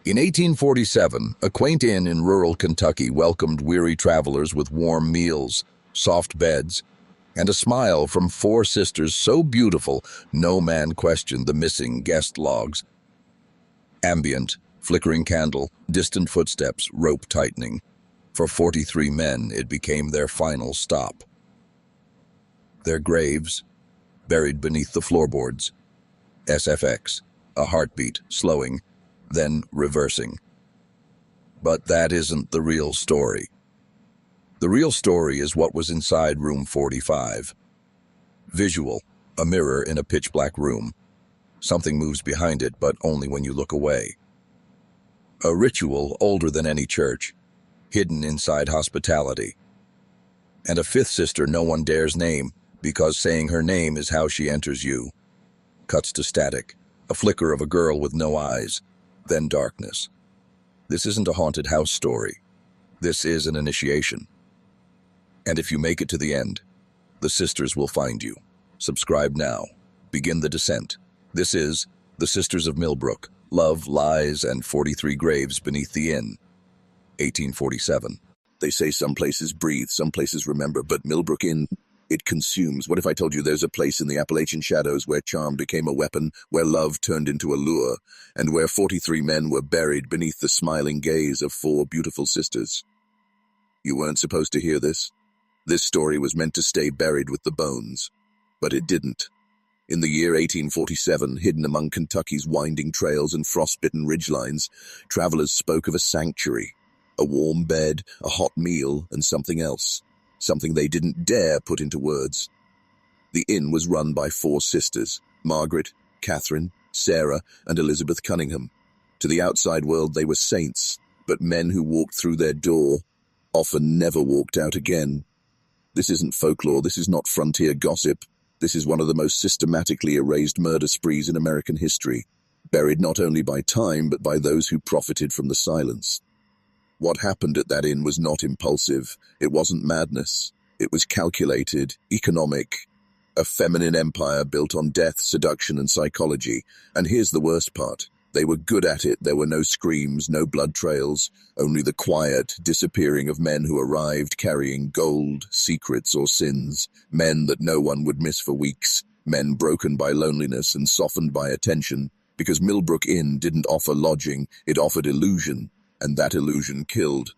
In 1847, a quaint inn in rural Kentucky welcomed weary travelers with warm meals, soft beds, and a smile from four sisters so beautiful no man questioned the missing guest logs. Ambient, flickering candle, distant footsteps, rope tightening. For 43 men, it became their final stop. Their graves, buried beneath the floorboards. SFX, a heartbeat, slowing, then reversing. But that isn't the real story. The real story is what was inside room 45. Visual, a mirror in a pitch-black room. Something moves behind it, but only when you look away. A ritual older than any church, hidden inside hospitality. And a fifth sister no one dares name, because saying her name is how she enters you. Cuts to static, a flicker of a girl with no eyes, then darkness. This isn't a haunted house story. This is an initiation. And if you make it to the end, the sisters will find you. Subscribe now. Begin the descent. This is The Sisters of Millbrook, Love, Lies, and 43 Graves Beneath the Inn, 1847. They say some places breathe, some places remember, but Millbrook Inn, it consumes. What if I told you there's a place in the Appalachian shadows where charm became a weapon, where love turned into a lure, and where 43 men were buried beneath the smiling gaze of four beautiful sisters? You weren't supposed to hear this. This story was meant to stay buried with the bones, but it didn't. In the year 1847, hidden among Kentucky's winding trails and frostbitten ridgelines, travelers spoke of a sanctuary, a warm bed, a hot meal, and something else. Something they didn't dare put into words. The inn was run by four sisters, Margaret, Catherine, Sarah, and Elizabeth Cunningham. To the outside world they were saints, but men who walked through their door often never walked out again. This isn't folklore, this is not frontier gossip. This is one of the most systematically erased murder sprees in American history, buried not only by time but by those who profited from the silence. What happened at that inn was not impulsive. It wasn't madness. It was calculated, economic, a feminine empire built on death, seduction, and psychology. And here's the worst part. They were good at it. There were no screams, no blood trails, only the quiet disappearing of men who arrived carrying gold, secrets, or sins. Men that no one would miss for weeks. Men broken by loneliness and softened by attention. Because Millbrook Inn didn't offer lodging, it offered illusion. And that illusion killed.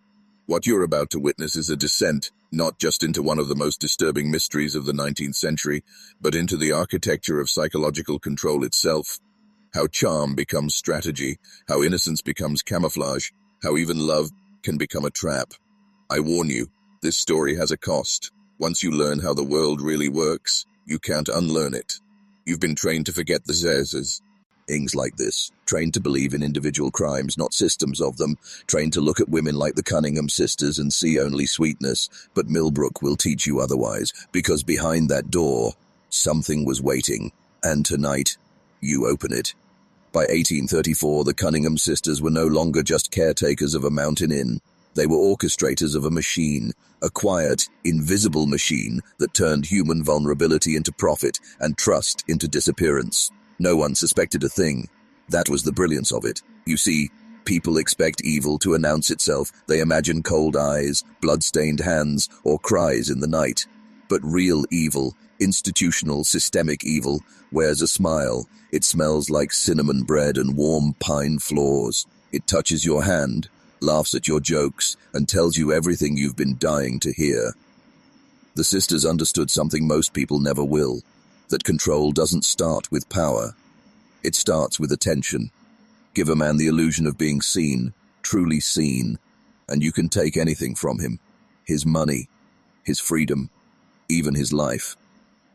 What you're about to witness is a descent, not just into one of the most disturbing mysteries of the 19th century, but into the architecture of psychological control itself. How charm becomes strategy, how innocence becomes camouflage, how even love can become a trap. I warn you, this story has a cost. Once you learn how the world really works, you can't unlearn it. You've been trained to forget the zazes. Things like this, trained to believe in individual crimes, not systems of them, trained to look at women like the Cunningham sisters and see only sweetness, but Millbrook will teach you otherwise, because behind that door, something was waiting, and tonight, you open it. By 1834, the Cunningham sisters were no longer just caretakers of a mountain inn. They were orchestrators of a machine, a quiet, invisible machine that turned human vulnerability into profit and trust into disappearance. No one suspected a thing. That was the brilliance of it. You see, people expect evil to announce itself. They imagine cold eyes, blood-stained hands, or cries in the night. But real evil, institutional, systemic evil, wears a smile. It smells like cinnamon bread and warm pine floors. It touches your hand, laughs at your jokes, and tells you everything you've been dying to hear. The sisters understood something most people never will. That control doesn't start with power. It starts with attention. Give a man the illusion of being seen, truly seen, and you can take anything from him. His money, his freedom, even his life.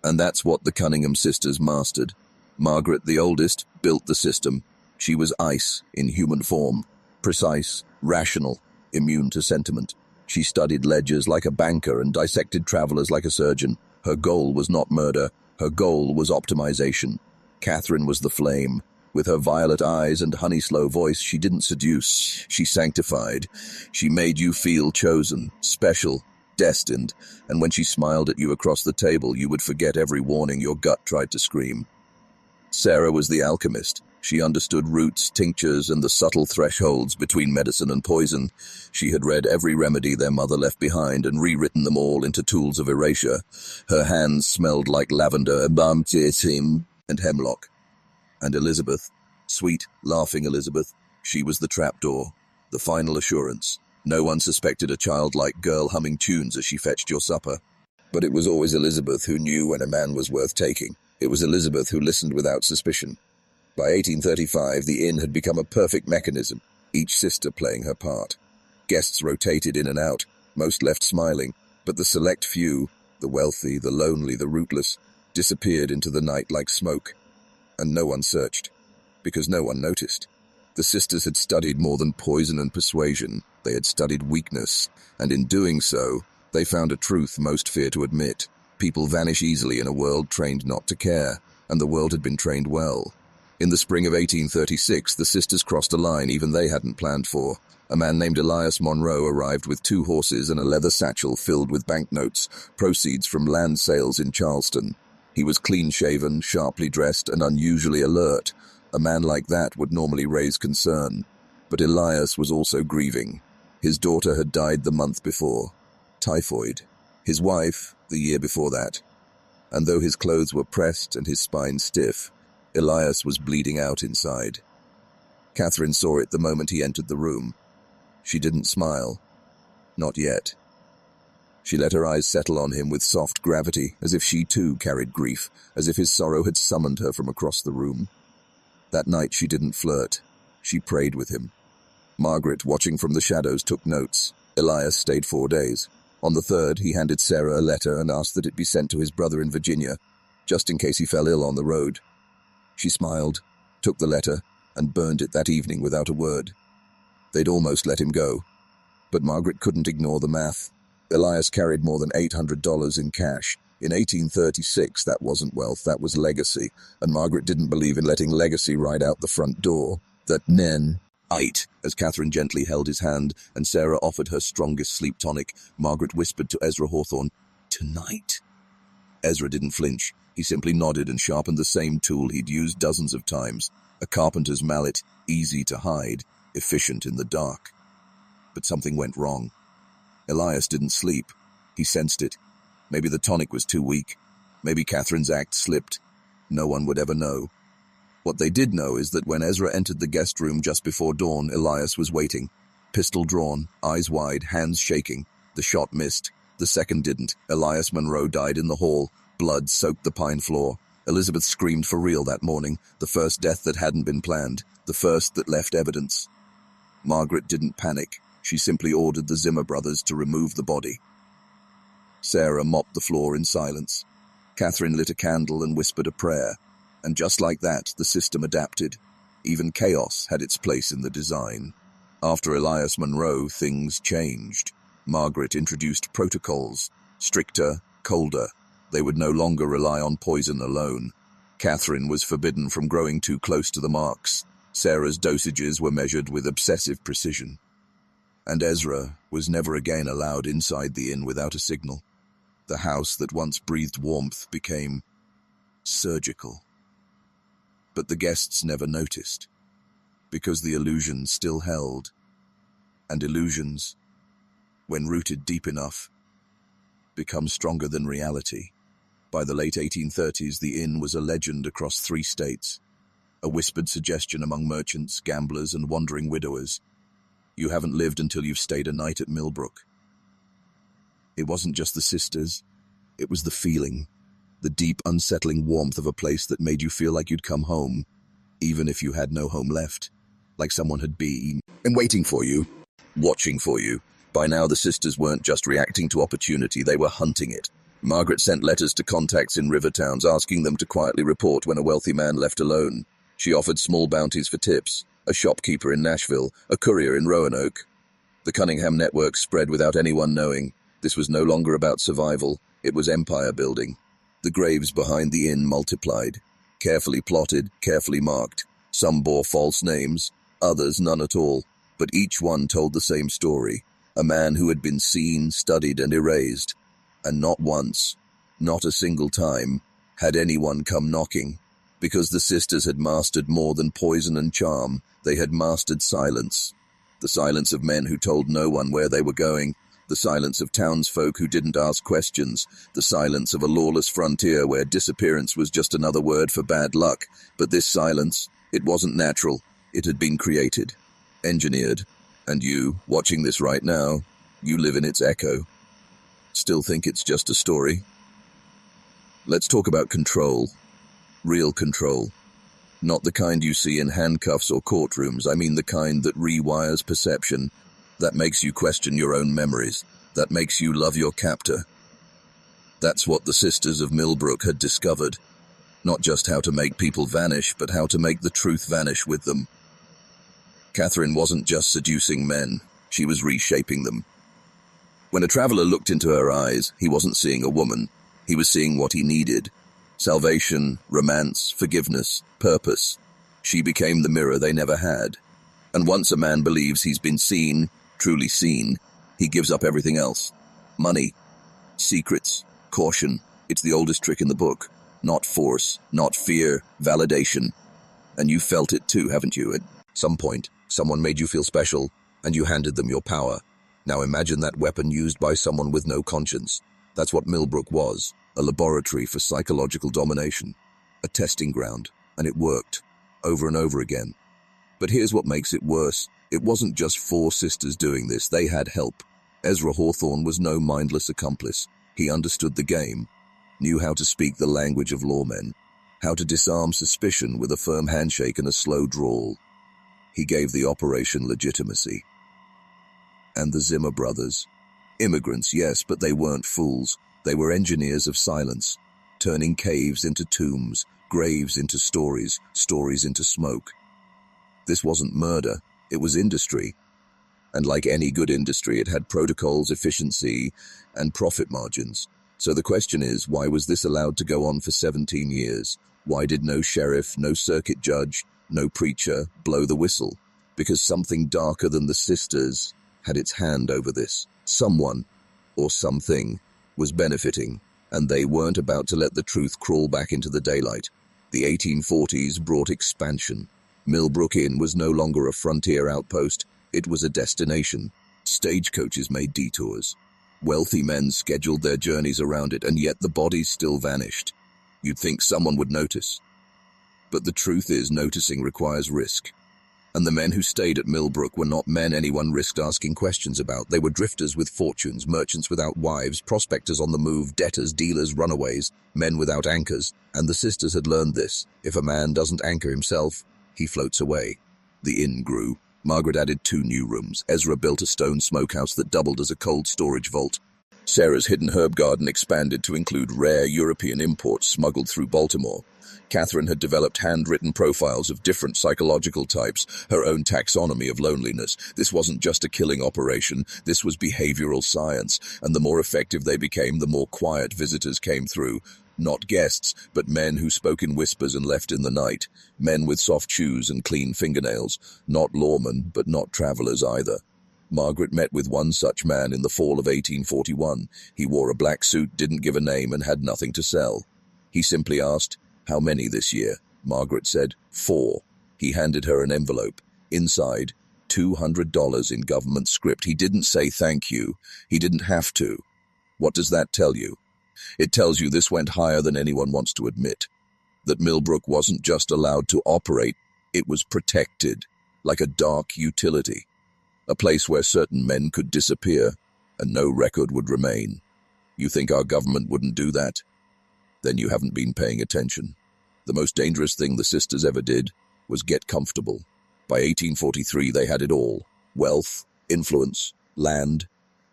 And that's what the Cunningham sisters mastered. Margaret, the oldest, built the system. She was ice in human form, precise, rational, immune to sentiment. She studied ledgers like a banker and dissected travelers like a surgeon. Her goal was not murder. Her goal was optimization. Catherine was the flame. With her violet eyes and honey-slow voice, she didn't seduce, she sanctified. She made you feel chosen, special, destined, and when she smiled at you across the table, you would forget every warning your gut tried to scream. Sarah was the alchemist. She understood roots, tinctures, and the subtle thresholds between medicine and poison. She had read every remedy their mother left behind and rewritten them all into tools of erasure. Her hands smelled like lavender, and hemlock. And Elizabeth, sweet, laughing Elizabeth, she was the trapdoor, the final assurance. No one suspected a childlike girl humming tunes as she fetched your supper. But it was always Elizabeth who knew when a man was worth taking. It was Elizabeth who listened without suspicion. By 1835, the inn had become a perfect mechanism, each sister playing her part. Guests rotated in and out, most left smiling, but the select few, the wealthy, the lonely, the rootless, disappeared into the night like smoke. And no one searched, because no one noticed. The sisters had studied more than poison and persuasion. They had studied weakness, and in doing so, they found a truth most fear to admit. People vanish easily in a world trained not to care, and the world had been trained well. In the spring of 1836, the sisters crossed a line even they hadn't planned for. A man named Elias Monroe arrived with 2 horses and a leather satchel filled with banknotes, proceeds from land sales in Charleston. He was clean-shaven, sharply dressed, and unusually alert. A man like that would normally raise concern. But Elias was also grieving. His daughter had died the month before. Typhoid. His wife, the year before that. And though his clothes were pressed and his spine stiff, Elias was bleeding out inside. Catherine saw it the moment he entered the room. She didn't smile. Not yet. She let her eyes settle on him with soft gravity, as if she too carried grief, as if his sorrow had summoned her from across the room. That night she didn't flirt. She prayed with him. Margaret, watching from the shadows, took notes. Elias stayed 4 days. On the 3rd, he handed Sarah a letter and asked that it be sent to his brother in Virginia, just in case he fell ill on the road. She smiled, took the letter, and burned it that evening without a word. They'd almost let him go. But Margaret couldn't ignore the math. Elias carried more than $800 in cash. In 1836, that wasn't wealth, that was legacy, and Margaret didn't believe in letting legacy ride out the front door. That nen. As Catherine gently held his hand and Sarah offered her strongest sleep tonic, Margaret whispered to Ezra Hawthorne, "Tonight?" Ezra didn't flinch. He simply nodded and sharpened the same tool he'd used dozens of times, a carpenter's mallet, easy to hide, efficient in the dark. But something went wrong. Elias didn't sleep. He sensed it. Maybe the tonic was too weak. Maybe Catherine's act slipped. No one would ever know. What they did know is that when Ezra entered the guest room just before dawn, Elias was waiting. Pistol drawn, eyes wide, hands shaking. The shot missed. The second didn't. Elias Monroe died in the hall. Blood soaked the pine floor. Elizabeth screamed for real that morning, the first death that hadn't been planned, the first that left evidence. Margaret didn't panic. She simply ordered the Zimmer brothers to remove the body. Sarah mopped the floor in silence. Catherine lit a candle and whispered a prayer. And just like that, the system adapted. Even chaos had its place in the design. After Elias Monroe, things changed. Margaret introduced protocols. Stricter, colder. They would no longer rely on poison alone. Catherine was forbidden from growing too close to the marks. Sarah's dosages were measured with obsessive precision. And Ezra was never again allowed inside the inn without a signal. The house that once breathed warmth became surgical. But the guests never noticed, because the illusion still held. And illusions, when rooted deep enough, become stronger than reality. By the late 1830s, the inn was a legend across 3 states, a whispered suggestion among merchants, gamblers, and wandering widowers. You haven't lived until you've stayed a night at Millbrook. It wasn't just the sisters, it was the feeling, the deep, unsettling warmth of a place that made you feel like you'd come home, even if you had no home left, like someone had been waiting for you, watching for you. By now, the sisters weren't just reacting to opportunity, they were hunting it. Margaret sent letters to contacts in river towns asking them to quietly report when a wealthy man left alone. She offered small bounties for tips, a shopkeeper in Nashville, a courier in Roanoke. The Cunningham network spread without anyone knowing. This was no longer about survival, it was empire building. The graves behind the inn multiplied, carefully plotted, carefully marked. Some bore false names, others none at all, but each one told the same story. A man who had been seen, studied, and erased. And not once, not a single time, had anyone come knocking. Because the sisters had mastered more than poison and charm. They had mastered silence. The silence of men who told no one where they were going. The silence of townsfolk who didn't ask questions. The silence of a lawless frontier where disappearance was just another word for bad luck. But this silence, it wasn't natural. It had been created, engineered. And you, watching this right now, you live in its echo. Still think it's just a story? Let's talk about control. Real control. Not the kind you see in handcuffs or courtrooms. I mean the kind that rewires perception, that makes you question your own memories, that makes you love your captor. That's what the sisters of Millbrook had discovered. Not just how to make people vanish, but how to make the truth vanish with them. Catherine wasn't just seducing men, she was reshaping them. When a traveler looked into her eyes, he wasn't seeing a woman. He was seeing what he needed. Salvation, romance, forgiveness, purpose. She became the mirror they never had. And once a man believes he's been seen, truly seen, he gives up everything else. Money, secrets, caution. It's the oldest trick in the book. Not force, not fear, validation. And you felt it too, haven't you? At some point, someone made you feel special, and you handed them your power. Now imagine that weapon used by someone with no conscience. That's what Millbrook was. A laboratory for psychological domination, a testing ground, and it worked, over and over again. But here's what makes it worse. It wasn't just four sisters doing this, they had help. Ezra Hawthorne was no mindless accomplice. He understood the game, knew how to speak the language of lawmen, how to disarm suspicion with a firm handshake and a slow drawl. He gave the operation legitimacy. And the Zimmer brothers? Immigrants, yes, but they weren't fools. They were engineers of silence, turning caves into tombs, graves into stories, stories into smoke. This wasn't murder, it was industry. And like any good industry, it had protocols, efficiency, and profit margins. So the question is, why was this allowed to go on for 17 years? Why did no sheriff, no circuit judge, no preacher blow the whistle? Because something darker than the sisters had its hand over this. Someone, or something, was benefiting, and they weren't about to let the truth crawl back into the daylight. The 1840s brought expansion. Millbrook Inn was no longer a frontier outpost, it was a destination. Stagecoaches made detours. Wealthy men scheduled their journeys around it, and yet the bodies still vanished. You'd think someone would notice. But the truth is, noticing requires risk. And the men who stayed at Millbrook were not men anyone risked asking questions about. They were drifters with fortunes, merchants without wives, prospectors on the move, debtors, dealers, runaways, men without anchors. And the sisters had learned this. If a man doesn't anchor himself, he floats away. The inn grew. Margaret added 2 new rooms. Ezra built a stone smokehouse that doubled as a cold storage vault. Sarah's hidden herb garden expanded to include rare European imports smuggled through Baltimore. Catherine had developed handwritten profiles of different psychological types, her own taxonomy of loneliness. This wasn't just a killing operation, this was behavioral science, and the more effective they became, the more quiet visitors came through. Not guests, but men who spoke in whispers and left in the night. Men with soft shoes and clean fingernails. Not lawmen, but not travelers either. Margaret met with one such man in the fall of 1841. He wore a black suit, didn't give a name, and had nothing to sell. He simply asked, "How many this year?" Margaret said, 4. He handed her an envelope. Inside, $200 in government script. He didn't say thank you. He didn't have to. What does that tell you? It tells you this went higher than anyone wants to admit. That Millbrook wasn't just allowed to operate, it was protected, like a dark utility. A place where certain men could disappear, and no record would remain. You think our government wouldn't do that? Then you haven't been paying attention. The most dangerous thing the sisters ever did was get comfortable. By 1843 they had it all. Wealth, influence, land,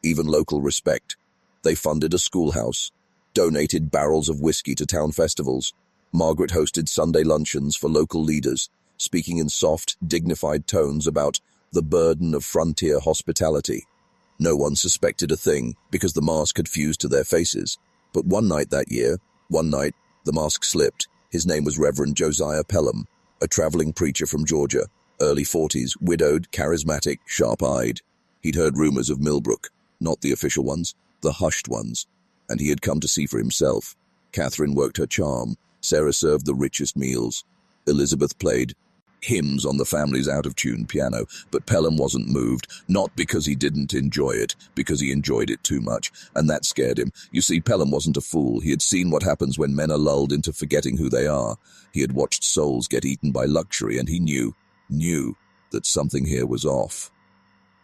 even local respect. They funded a schoolhouse, donated barrels of whiskey to town festivals. Margaret hosted Sunday luncheons for local leaders, speaking in soft, dignified tones about the burden of frontier hospitality. No one suspected a thing, because the mask had fused to their faces. But one night, the mask slipped. His name was Reverend Josiah Pelham, a traveling preacher from Georgia, early 40s, widowed, charismatic, sharp-eyed. He'd heard rumors of Millbrook, not the official ones, the hushed ones, and he had come to see for himself. Catherine worked her charm. Sarah served the richest meals. Elizabeth played hymns on the family's out-of-tune piano, but Pelham wasn't moved, not because he didn't enjoy it, because he enjoyed it too much, and that scared him. You see, Pelham wasn't a fool. He had seen what happens when men are lulled into forgetting who they are. He had watched souls get eaten by luxury, and he knew that something here was off.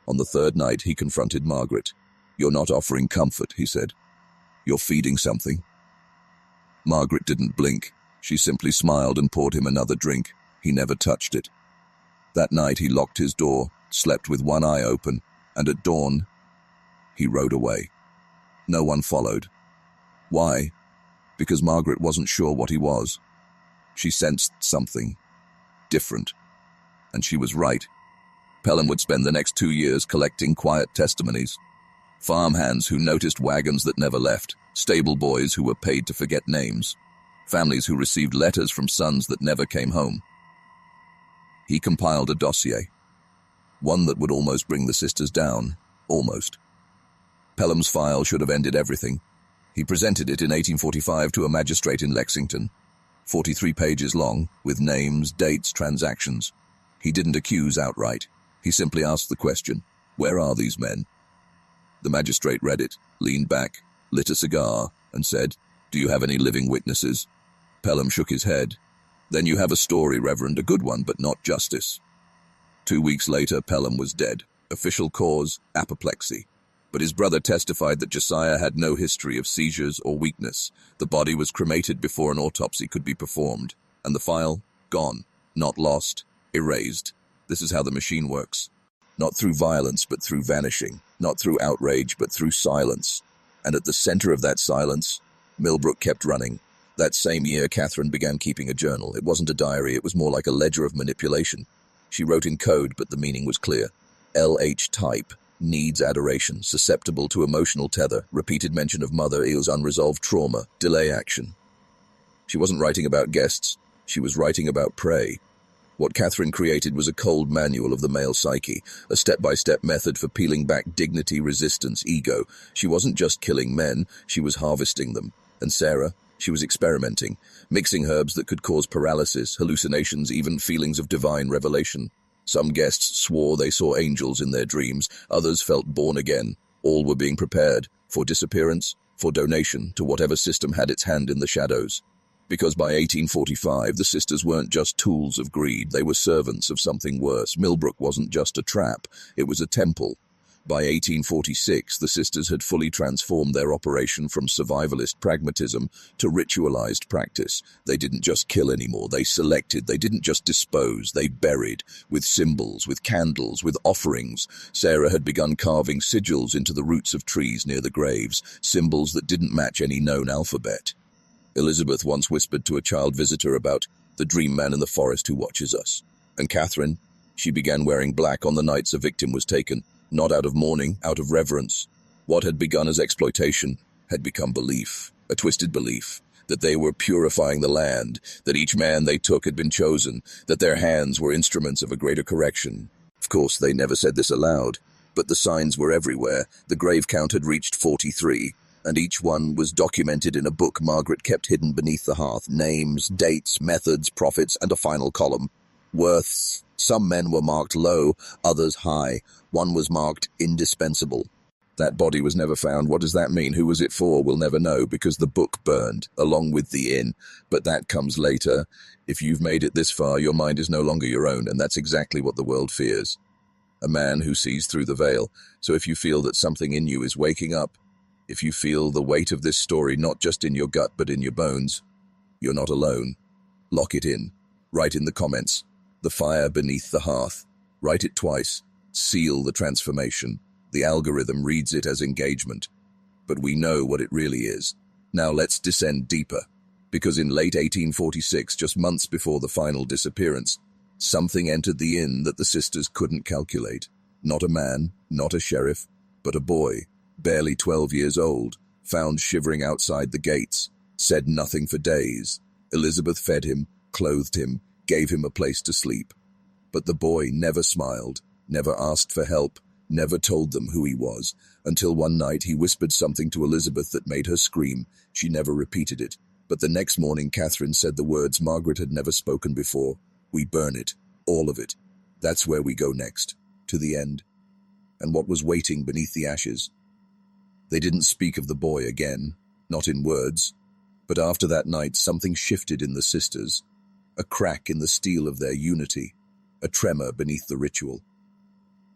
On the third night, he confronted Margaret. "You're not offering comfort," he said. "You're feeding something." Margaret didn't blink. She simply smiled and poured him another drink. He never touched it. That night he locked his door, slept with one eye open, and at dawn, he rode away. No one followed. Why? Because Margaret wasn't sure what he was. She sensed something different, and she was right. Pelham would spend the next 2 years collecting quiet testimonies. Farmhands who noticed wagons that never left, stable boys who were paid to forget names, families who received letters from sons that never came home. He compiled a dossier, one that would almost bring the sisters down, almost. Pelham's file should have ended everything. He presented it in 1845 to a magistrate in Lexington, 43 pages long, with names, dates, transactions. He didn't accuse outright. He simply asked the question, "Where are these men?" The magistrate read it, leaned back, lit a cigar, and said, "Do you have any living witnesses?" Pelham shook his head. "Then you have a story, Reverend, a good one, but not justice." 2 weeks later, Pelham was dead. Official cause, apoplexy. But his brother testified that Josiah had no history of seizures or weakness. The body was cremated before an autopsy could be performed. And the file? Gone. Not lost. Erased. This is how the machine works. Not through violence, but through vanishing. Not through outrage, but through silence. And at the center of that silence, Millbrook kept running. That same year, Catherine began keeping a journal. It wasn't a diary, it was more like a ledger of manipulation. She wrote in code, but the meaning was clear. LH type, needs adoration, susceptible to emotional tether, repeated mention of mother eels unresolved trauma, delay action. She wasn't writing about guests, she was writing about prey. What Catherine created was a cold manual of the male psyche, a step-by-step method for peeling back dignity, resistance, ego. She wasn't just killing men, she was harvesting them. And Sarah? She was experimenting, mixing herbs that could cause paralysis, hallucinations, even feelings of divine revelation. Some guests swore they saw angels in their dreams, others felt born again. All were being prepared for disappearance, for donation to whatever system had its hand in the shadows. Because by 1845, the sisters weren't just tools of greed, they were servants of something worse. Millbrook wasn't just a trap, it was a temple. By 1846, the sisters had fully transformed their operation from survivalist pragmatism to ritualized practice. They didn't just kill anymore, they selected, they didn't just dispose, they buried, with symbols, with candles, with offerings. Sarah had begun carving sigils into the roots of trees near the graves, symbols that didn't match any known alphabet. Elizabeth once whispered to a child visitor about the dream man in the forest who watches us. And Catherine, she began wearing black on the nights a victim was taken. Not out of mourning, out of reverence. What had begun as exploitation had become belief, a twisted belief, that they were purifying the land, that each man they took had been chosen, that their hands were instruments of a greater correction. Of course, they never said this aloud, but the signs were everywhere. The grave count had reached 43, and each one was documented in a book Margaret kept hidden beneath the hearth. Names, dates, methods, profits, and a final column. Worths. Some men were marked low, others high. One was marked indispensable. That body was never found. What does that mean? Who was it for? We'll never know, because the book burned, along with the inn. But that comes later. If you've made it this far, your mind is no longer your own, and that's exactly what the world fears. A man who sees through the veil. So if you feel that something in you is waking up, if you feel the weight of this story not just in your gut but in your bones, you're not alone. Lock it in. Write in the comments. The fire beneath the hearth. Write it twice. Seal the transformation. The algorithm reads it as engagement. But we know what it really is. Now let's descend deeper. Because in late 1846, just months before the final disappearance, something entered the inn that the sisters couldn't calculate. Not a man, not a sheriff, but a boy, barely 12 years old, found shivering outside the gates, said nothing for days. Elizabeth fed him, clothed him, gave him a place to sleep. But the boy never smiled, never asked for help, never told them who he was, until one night he whispered something to Elizabeth that made her scream. She never repeated it. But the next morning, Catherine said the words Margaret had never spoken before. We burn it. All of it. That's where we go next. To the end. And what was waiting beneath the ashes? They didn't speak of the boy again. Not in words. But after that night, something shifted in the sisters. A crack in the steel of their unity. A tremor beneath the ritual.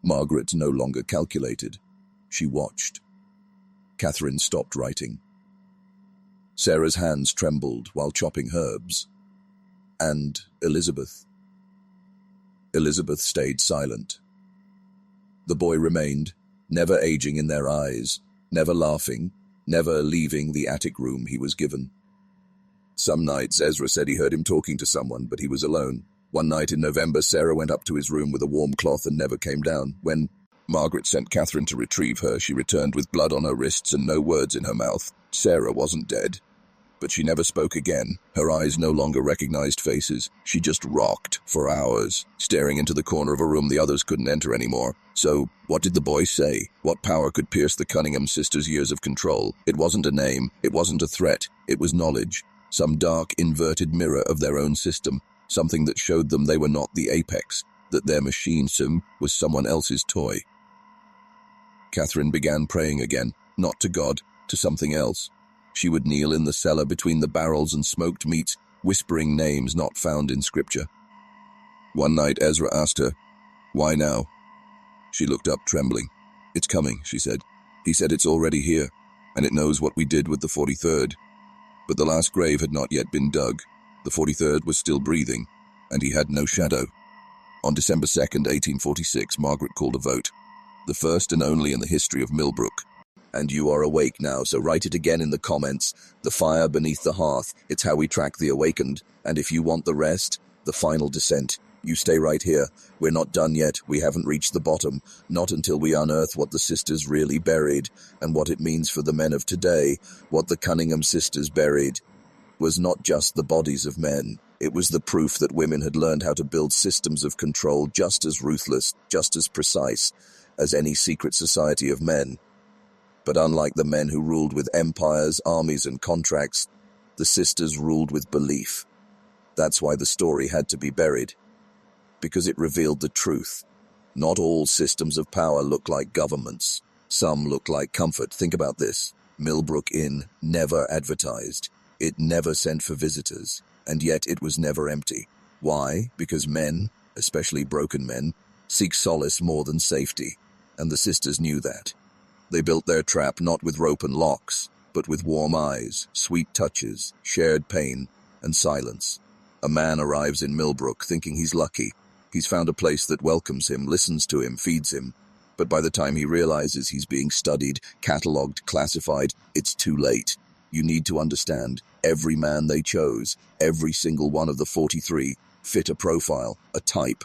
Margaret no longer calculated. She watched. Catherine stopped writing. Sarah's hands trembled while chopping herbs. And Elizabeth. Elizabeth stayed silent. The boy remained, never aging in their eyes, never laughing, never leaving the attic room he was given. Some nights Ezra said he heard him talking to someone, but he was alone. One night in November, Sarah went up to his room with a warm cloth and never came down. When Margaret sent Catherine to retrieve her, she returned with blood on her wrists and no words in her mouth. Sarah wasn't dead. But she never spoke again. Her eyes no longer recognized faces. She just rocked for hours, staring into the corner of a room the others couldn't enter anymore. So, what did the boy say? What power could pierce the Cunningham sisters' years of control? It wasn't a name. It wasn't a threat. It was knowledge. Some dark, inverted mirror of their own system. Something that showed them they were not the apex. That their machine sim was someone else's toy. Catherine began praying again. Not to God, to something else. She would kneel in the cellar between the barrels and smoked meats, whispering names not found in scripture. One night Ezra asked her, "Why now?" She looked up, trembling. "It's coming," she said. "He said it's already here, and it knows what we did with the 43rd. But the last grave had not yet been dug. The 43rd was still breathing, and he had no shadow." On December 2nd, 1846, Margaret called a vote. The first and only in the history of Millbrook. And you are awake now, so write it again in the comments. The fire beneath the hearth, it's how we track the awakened. And if you want the rest, the final descent, you stay right here. We're not done yet. We haven't reached the bottom. Not until we unearth what the sisters really buried, and what it means for the men of today. What the Cunningham sisters buried was not just the bodies of men. It was the proof that women had learned how to build systems of control just as ruthless, just as precise as any secret society of men. But unlike the men who ruled with empires, armies, and contracts, the sisters ruled with belief. That's why the story had to be buried. Because it revealed the truth. Not all systems of power look like governments. Some look like comfort. Think about this. Millbrook Inn never advertised. It never sent for visitors. And yet it was never empty. Why? Because men, especially broken men, seek solace more than safety. And the sisters knew that. They built their trap not with rope and locks, but with warm eyes, sweet touches, shared pain, and silence. A man arrives in Millbrook thinking he's lucky. He's found a place that welcomes him, listens to him, feeds him. But by the time he realizes he's being studied, catalogued, classified, it's too late. You need to understand, every man they chose, every single one of the 43, fit a profile, a type.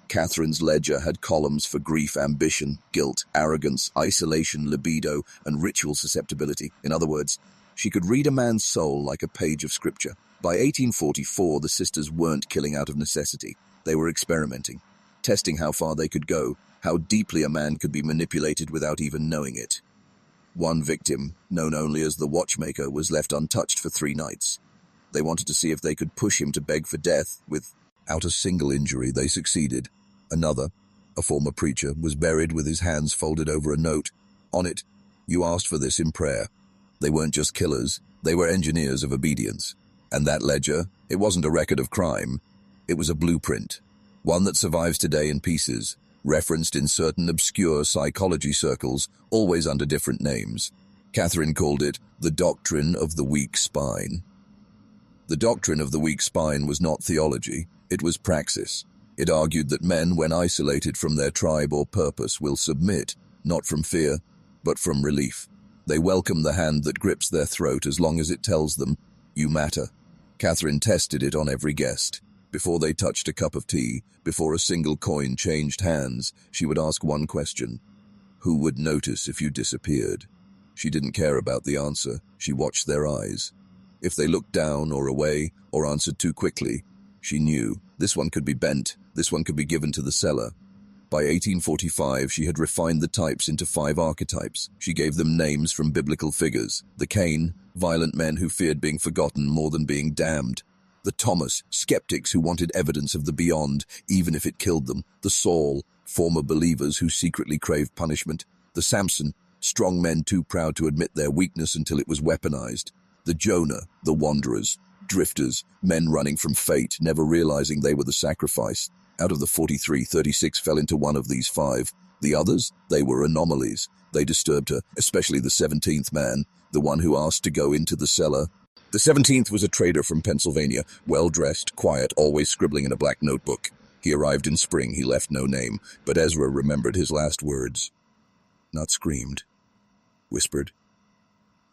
Catherine's ledger had columns for grief, ambition, guilt, arrogance, isolation, libido, and ritual susceptibility. In other words, she could read a man's soul like a page of scripture. By 1844, the sisters weren't killing out of necessity. They were experimenting, testing how far they could go, how deeply a man could be manipulated without even knowing it. One victim, known only as the watchmaker, was left untouched for 3 nights. They wanted to see if they could push him to beg for death. Without a single injury, they succeeded. Another, a former preacher, was buried with his hands folded over a note. On it, "You asked for this in prayer." They weren't just killers, they were engineers of obedience. And that ledger, it wasn't a record of crime. It was a blueprint, one that survives today in pieces, referenced in certain obscure psychology circles, always under different names. Catherine called it the doctrine of the weak spine. The doctrine of the weak spine was not theology, it was praxis. It argued that men, when isolated from their tribe or purpose, will submit, not from fear, but from relief. They welcome the hand that grips their throat as long as it tells them, "You matter." Catherine tested it on every guest. Before they touched a cup of tea, before a single coin changed hands, she would ask one question. Who would notice if you disappeared? She didn't care about the answer. She watched their eyes. If they looked down or away, or answered too quickly, she knew this one could be bent, this one could be given to the cellar. By 1845, she had refined the types into 5 archetypes. She gave them names from biblical figures. The Cain, violent men who feared being forgotten more than being damned. The Thomas, skeptics who wanted evidence of the beyond, even if it killed them. The Saul, former believers who secretly craved punishment. The Samson, strong men too proud to admit their weakness until it was weaponized. The Jonah, the wanderers, drifters, men running from fate, never realizing they were the sacrifice. Out of the 43, 36 fell into one of these 5. The others, they were anomalies. They disturbed her, especially the 17th man, the one who asked to go into the cellar. The 17th was a trader from Pennsylvania, well-dressed, quiet, always scribbling in a black notebook. He arrived in spring, he left no name, but Ezra remembered his last words. Not screamed. Whispered,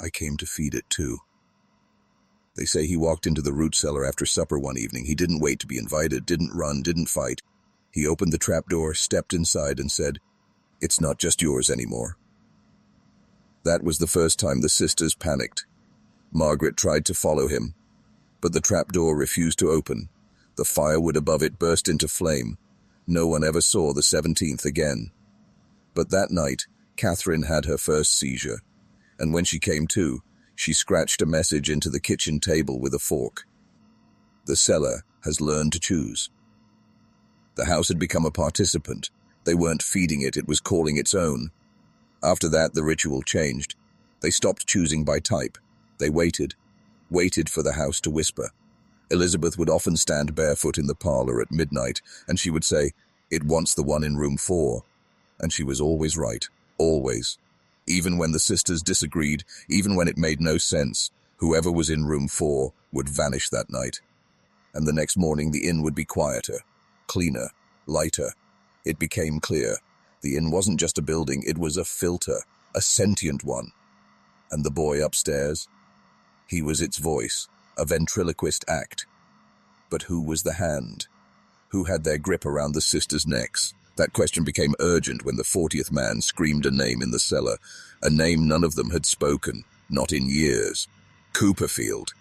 I came to feed it too. They say he walked into the root cellar after supper one evening. He didn't wait to be invited, didn't run, didn't fight. He opened the trapdoor, stepped inside, and said, It's not just yours anymore. That was the first time the sisters panicked. Margaret tried to follow him, but the trapdoor refused to open. The firewood above it burst into flame. No one ever saw the 17th again. But that night, Catherine had her first seizure, and when she came to, she scratched a message into the kitchen table with a fork. The cellar has learned to choose. The house had become a participant. They weren't feeding it, it was calling its own. After that, the ritual changed. They stopped choosing by type. They waited for the house to whisper. Elizabeth would often stand barefoot in the parlor at midnight, and she would say, It wants the one in room 4. And she was always right, always. Even when the sisters disagreed, even when it made no sense, whoever was in room 4 would vanish that night. And the next morning the inn would be quieter, cleaner, lighter. It became clear. The inn wasn't just a building, it was a filter, a sentient one. And the boy upstairs? He was its voice, a ventriloquist act. But who was the hand? Who had their grip around the sisters' necks? That question became urgent when the 40th man screamed a name in the cellar, a name none of them had spoken, not in years. Cooperfield.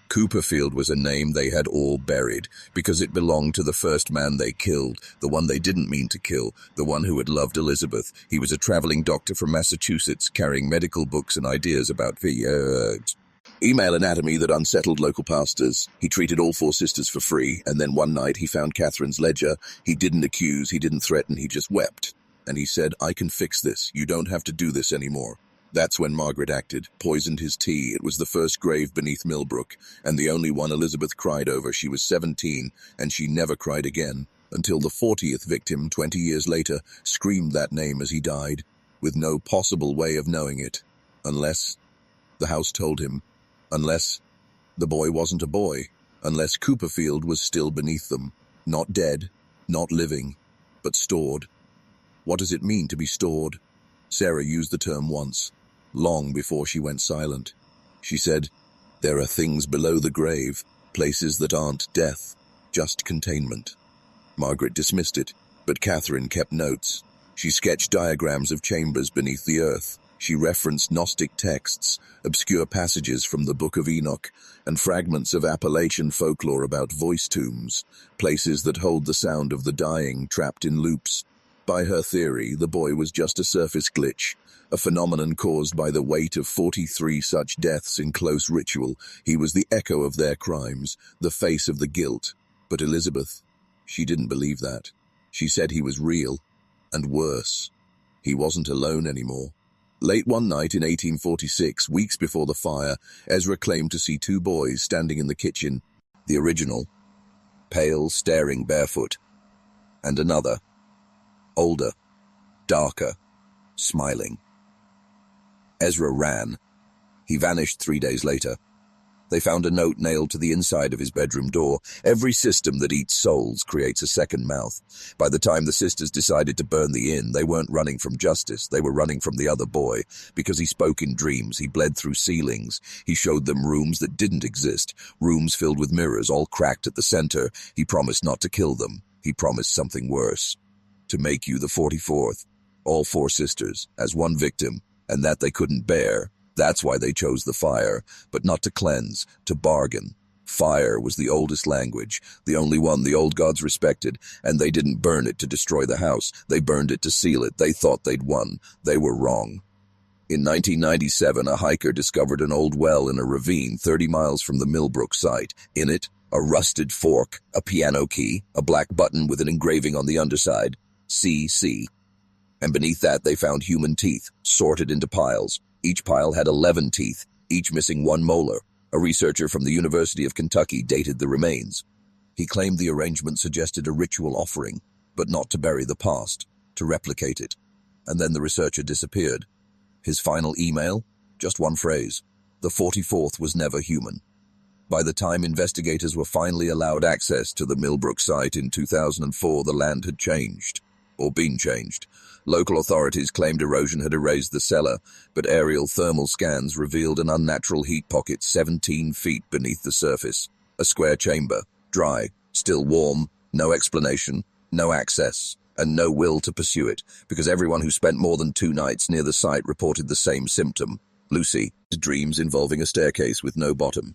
Cooperfield was a name they had all buried, because it belonged to the first man they killed, the one they didn't mean to kill, the one who had loved Elizabeth. He was a traveling doctor from Massachusetts, carrying medical books and ideas about email anatomy that unsettled local pastors. He treated all 4 sisters for free, and then one night he found Catherine's ledger. He didn't accuse, he didn't threaten, he just wept. And he said, I can fix this. You don't have to do this anymore. That's when Margaret acted, poisoned his tea. It was the first grave beneath Millbrook, and the only one Elizabeth cried over. She was 17, and she never cried again, until the 40th victim, 20 years later, screamed that name as he died, with no possible way of knowing it. Unless, the house told him, unless the boy wasn't a boy, unless Cooperfield was still beneath them, not dead, not living, but stored. What does it mean to be stored? Sarah used the term once, long before she went silent. She said, There are things below the grave, places that aren't death, just containment. Margaret dismissed it, but Catherine kept notes. She sketched diagrams of chambers beneath the earth. She referenced Gnostic texts, obscure passages from the Book of Enoch, and fragments of Appalachian folklore about voice tombs, places that hold the sound of the dying trapped in loops. By her theory, the boy was just a surface glitch, a phenomenon caused by the weight of 43 such deaths in close ritual. He was the echo of their crimes, the face of the guilt. But Elizabeth, she didn't believe that. She said he was real, and worse, he wasn't alone anymore. Late one night in 1846, weeks before the fire, Ezra claimed to see 2 boys standing in the kitchen. The original, pale, staring barefoot, and another, older, darker, smiling. Ezra ran. He vanished 3 days later. They found a note nailed to the inside of his bedroom door. Every system that eats souls creates a second mouth. By the time the sisters decided to burn the inn, they weren't running from justice. They were running from the other boy. Because he spoke in dreams, he bled through ceilings. He showed them rooms that didn't exist, rooms filled with mirrors, all cracked at the center. He promised not to kill them. He promised something worse. To make you the 44th, all 4 sisters, as one victim, and that they couldn't bear. That's why they chose the fire, but not to cleanse, to bargain. Fire was the oldest language, the only one the old gods respected, and they didn't burn it to destroy the house. They burned it to seal it. They thought they'd won. They were wrong. In 1997, a hiker discovered an old well in a ravine 30 miles from the Millbrook site. In it, a rusted fork, a piano key, a black button with an engraving on the underside, CC. And beneath that they found human teeth, sorted into piles. Each pile had 11 teeth, each missing one molar. A researcher from the University of Kentucky dated the remains. He claimed the arrangement suggested a ritual offering, but not to bury the past, to replicate it. And then the researcher disappeared. His final email? Just one phrase. The 44th was never human. By the time investigators were finally allowed access to the Millbrook site in 2004, the land had changed, or been changed. Local authorities claimed erosion had erased the cellar, but aerial thermal scans revealed an unnatural heat pocket 17 feet beneath the surface. A square chamber, dry, still warm, no explanation, no access, and no will to pursue it, because everyone who spent more than 2 nights near the site reported the same symptom. Lucid dreams involving a staircase with no bottom.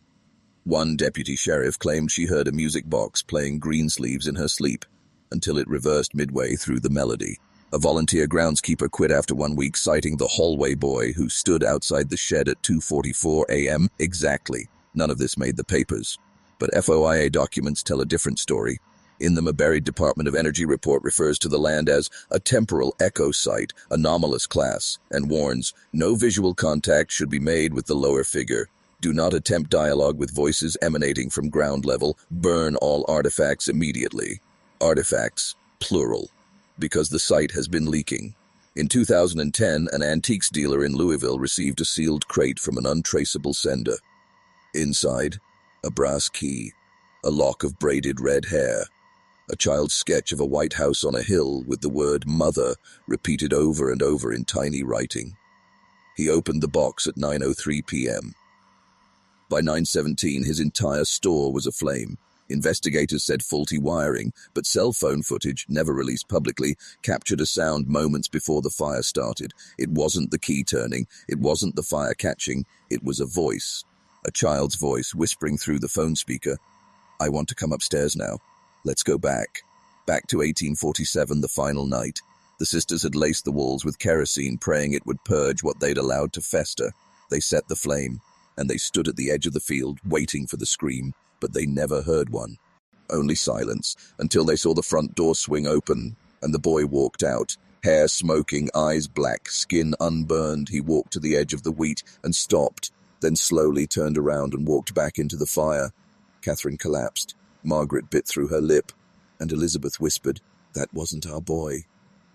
One deputy sheriff claimed she heard a music box playing Greensleeves in her sleep, until it reversed midway through the melody. A volunteer groundskeeper quit after 1 week, citing the hallway boy who stood outside the shed at 2:44 a.m. exactly. None of this made the papers. But FOIA documents tell a different story. In them, a buried Department of Energy report refers to the land as a temporal echo site, anomalous class, and warns no visual contact should be made with the lower figure. Do not attempt dialogue with voices emanating from ground level. Burn all artifacts immediately. Artifacts, plural, because the site has been leaking. In 2010, an antiques dealer in Louisville received a sealed crate from an untraceable sender. Inside, a brass key, a lock of braided red hair, a child's sketch of a white house on a hill with the word "mother" repeated over and over in tiny writing. He opened the box at 9:03 p.m. By 9:17, his entire store was aflame. Investigators said faulty wiring, but cell phone footage, never released publicly, captured a sound moments before the fire started. It wasn't the key turning, it wasn't the fire catching, it was a voice. A child's voice whispering through the phone speaker, "I want to come upstairs now. Let's go back." Back to 1847, the final night. The sisters had laced the walls with kerosene, praying it would purge what they'd allowed to fester. They set the flame, and they stood at the edge of the field, waiting for the scream, but they never heard one. Only silence, until they saw the front door swing open, and the boy walked out, hair smoking, eyes black, skin unburned. He walked to the edge of the wheat and stopped, then slowly turned around and walked back into the fire. Catherine collapsed. Margaret bit through her lip, and Elizabeth whispered, "That wasn't our boy."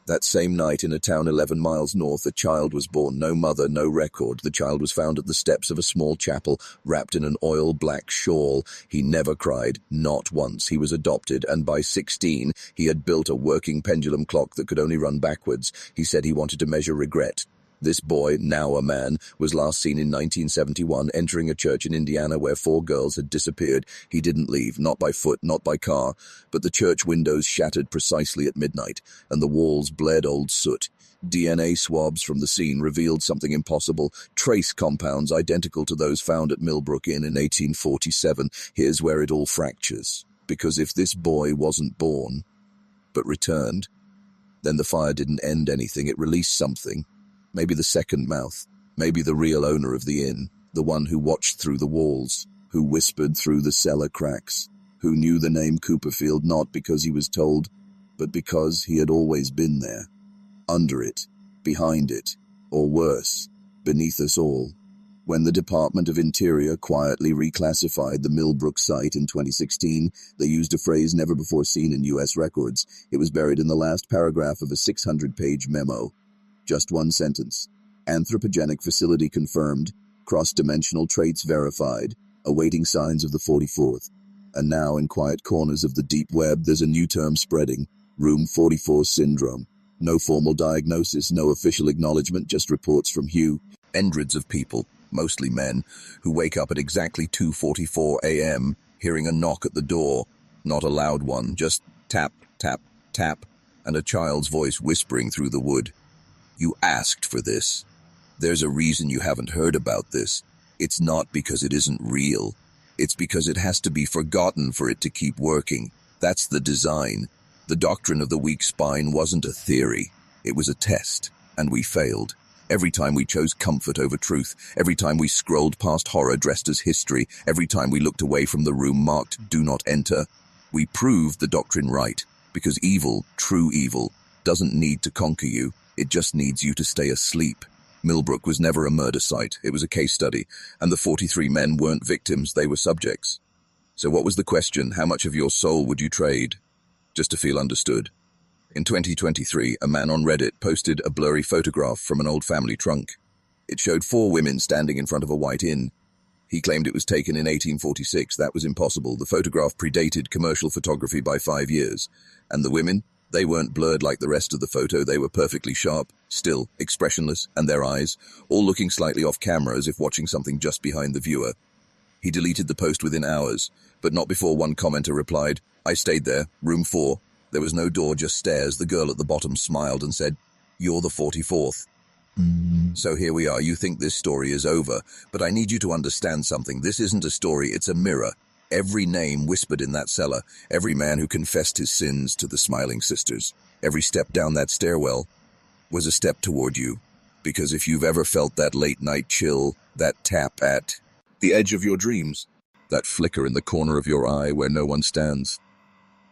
That same night, in a town 11 miles north, a child was born. No mother, no record. The child was found at the steps of a small chapel, wrapped in an oil-black shawl. He never cried, not once. He was adopted, and by 16, he had built a working pendulum clock that could only run backwards. He said he wanted to measure regret. This boy, now a man, was last seen in 1971 entering a church in Indiana where 4 girls had disappeared. He didn't leave, not by foot, not by car, but the church windows shattered precisely at midnight, and the walls bled old soot. DNA swabs from the scene revealed something impossible, trace compounds identical to those found at Millbrook Inn in 1847. Here's where it all fractures, because if this boy wasn't born, but returned, then the fire didn't end anything, it released something. Maybe the second mouth, maybe the real owner of the inn, the one who watched through the walls, who whispered through the cellar cracks, who knew the name Cooperfield not because he was told, but because he had always been there. Under it, behind it, or worse, beneath us all. When the Department of Interior quietly reclassified the Millbrook site in 2016, they used a phrase never before seen in U.S. records. It was buried in the last paragraph of a 600-page memo. Just one sentence. Anthropogenic facility confirmed, cross-dimensional traits verified, awaiting signs of the 44th. And now, in quiet corners of the deep web, there's a new term spreading, Room 44 syndrome. No formal diagnosis, no official acknowledgement, just reports from hundreds of people, mostly men, who wake up at exactly 2:44 a.m., hearing a knock at the door. Not a loud one, just tap, tap, tap, and a child's voice whispering through the wood. "You asked for this. There's a reason you haven't heard about this. It's not because it isn't real. It's because it has to be forgotten for it to keep working. That's the design. The doctrine of the weak spine wasn't a theory. It was a test, and we failed. Every time we chose comfort over truth, every time we scrolled past horror dressed as history, every time we looked away from the room marked "Do Not Enter," we proved the doctrine right, because evil, true evil, doesn't need to conquer you, it just needs you to stay asleep. Millbrook was never a murder site, it was a case study, and the 43 men weren't victims, they were subjects. So what was the question? How much of your soul would you trade? Just to feel understood. In 2023, a man on Reddit posted a blurry photograph from an old family trunk. It showed 4 women standing in front of a white inn. He claimed it was taken in 1846. That was impossible. The photograph predated commercial photography by 5 years. And the women? They weren't blurred like the rest of the photo. They were perfectly sharp, still, expressionless, and their eyes, all looking slightly off camera as if watching something just behind the viewer. He deleted the post within hours, but not before one commenter replied, "I stayed there, room 4. There was no door, just stairs." The girl at the bottom smiled and said, "You're the 44th. So here we are. You think this story is over, but I need you to understand something. This isn't a story, it's a mirror. Every name whispered in that cellar, every man who confessed his sins to the smiling sisters, every step down that stairwell was a step toward you. Because if you've ever felt that late night chill, that tap at the edge of your dreams, that flicker in the corner of your eye where no one stands,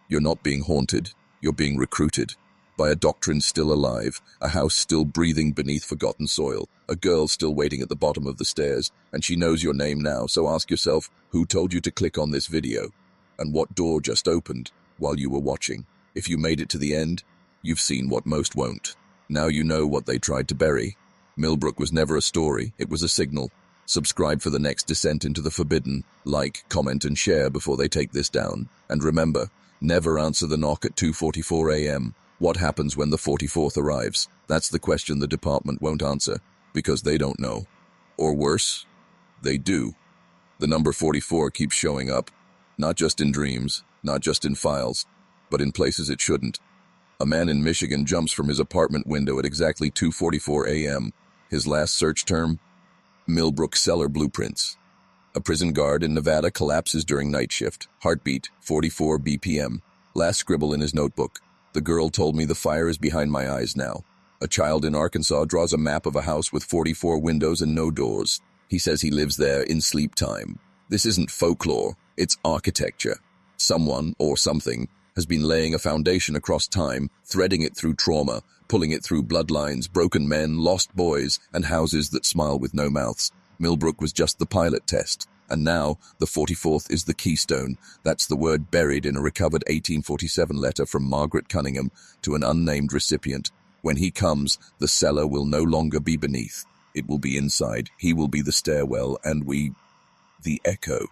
you're not being haunted, you're being recruited. By a doctrine still alive, a house still breathing beneath forgotten soil, a girl still waiting at the bottom of the stairs, and she knows your name now, so ask yourself, who told you to click on this video? And what door just opened while you were watching? If you made it to the end, you've seen what most won't. Now you know what they tried to bury. Millbrook was never a story, it was a signal. Subscribe for the next descent into the forbidden. Like, comment, and share before they take this down. And remember, never answer the knock at 2:44 a.m. What happens when the 44th arrives? That's the question the department won't answer, because they don't know. Or worse, they do. The number 44 keeps showing up, not just in dreams, not just in files, but in places it shouldn't. A man in Michigan jumps from his apartment window at exactly 2:44 a.m. His last search term? Millbrook cellar blueprints. A prison guard in Nevada collapses during night shift. Heartbeat, 44 BPM. Last scribble in his notebook. The girl told me the fire is behind my eyes now. A child in Arkansas draws a map of a house with 44 windows and no doors. He says he lives there in sleep time. This isn't folklore, it's architecture. Someone, or something, has been laying a foundation across time, threading it through trauma, pulling it through bloodlines, broken men, lost boys, and houses that smile with no mouths. Millbrook was just the pilot test. And now, the 44th is the keystone. That's the word buried in a recovered 1847 letter from Margaret Cunningham to an unnamed recipient. When he comes, the cellar will no longer be beneath. It will be inside. He will be the stairwell, and we... the echo.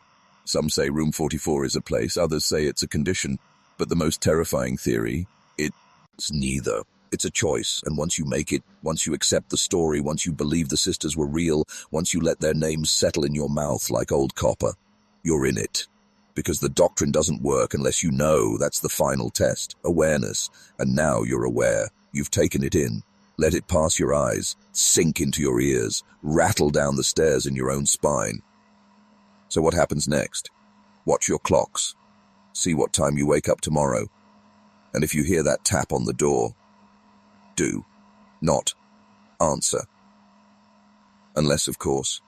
Some say room 44 is a place, others say it's a condition. But the most terrifying theory, it's neither. It's a choice, and once you make it, once you accept the story, once you believe the sisters were real, once you let their names settle in your mouth like old copper, you're in it. Because the doctrine doesn't work unless you know. That's the final test, awareness. And now you're aware. You've taken it in. Let it pass your eyes, sink into your ears, rattle down the stairs in your own spine. So what happens next? Watch your clocks. See what time you wake up tomorrow. And if you hear that tap on the door, do not answer. Unless, of course,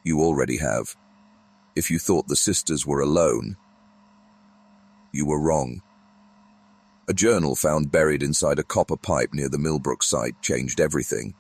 you already have. If you thought the sisters were alone, you were wrong. A journal found buried inside a copper pipe near the Millbrook site changed everything.